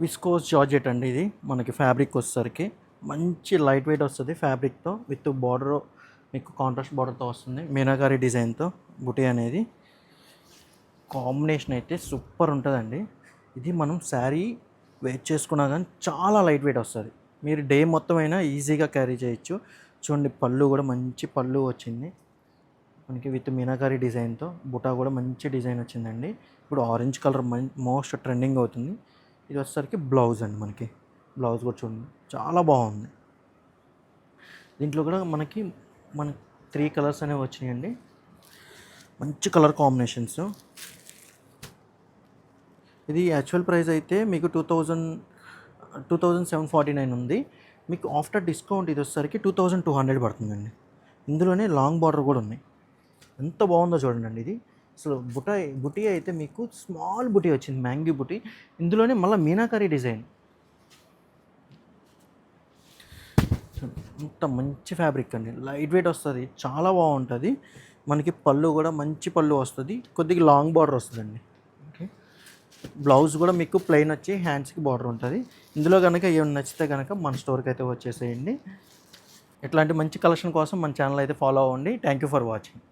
Viscose georgette అండి ఇది. మనకి ఫ్యాబ్రిక్ వచ్చేసరికి మంచి లైట్ వెయిట్ వస్తుంది ఫ్యాబ్రిక్తో, విత్ బార్డర్ మీకు కాంట్రాస్ట్ బార్డర్తో వస్తుంది, మీనాకారి డిజైన్తో బుటీ అనేది. కాంబినేషన్ అయితే సూపర్ ఉంటుందండి. ఇది మనం శారీ వేర్ చేసుకున్నా కానీ చాలా లైట్ వెయిట్ వస్తుంది. మీరు డే మొత్తం అయినా ఈజీగా క్యారీ చేయొచ్చు. చూడండి, పళ్ళు కూడా మంచి పళ్ళు వచ్చింది మనకి, విత్ మీనాకారి డిజైన్తో. బుటా కూడా మంచి డిజైన్ వచ్చిందండి. ఇప్పుడు ఆరెంజ్ కలర్ మోస్ట్ ట్రెండింగ్ అవుతుంది. ఇది వచ్చేసరికి బ్లౌజ్ అండి. మనకి బ్లౌజ్ కూడా చూడండి చాలా బాగుంది. దీంట్లో కూడా మనకి 3 కలర్స్ అనేవి వచ్చినాయండి, మంచి కలర్ కాంబినేషన్స్. ఇది యాక్చువల్ ప్రైస్ అయితే మీకు 2749 ఉంది. మీకు ఆఫ్టర్ డిస్కౌంట్ ఇది వచ్చేసరికి 2200 పడుతుందండి. ఇందులోనే లాంగ్ బార్డర్ కూడా ఉన్నాయి. ఎంత బాగుందో చూడండి ఇది. అసలు బుటీ అయితే మీకు స్మాల్ బుటీ వచ్చింది, మ్యాంగీ బుటీ. ఇందులోనే మళ్ళీ మీనాకారి డిజైన్. ఇంత మంచి ఫ్యాబ్రిక్ అండి, లైట్ వెయిట్ వస్తుంది, చాలా బాగుంటుంది. మనకి పళ్ళు కూడా మంచి పళ్ళు వస్తుంది, కొద్దిగా లాంగ్ బార్డర్ వస్తుందండి. ఓకే, బ్లౌజ్ కూడా మీకు ప్లెయిన్ వచ్చి హ్యాండ్స్కి బార్డర్ ఉంటుంది. ఇందులో కనుక ఏమైనా నచ్చితే కనుక మన స్టోర్కి అయితే వచ్చేసేయండి. ఇట్లాంటి మంచి కలెక్షన్ కోసం మన ఛానల్ అయితే ఫాలో అవ్వండి. Thank you for watching.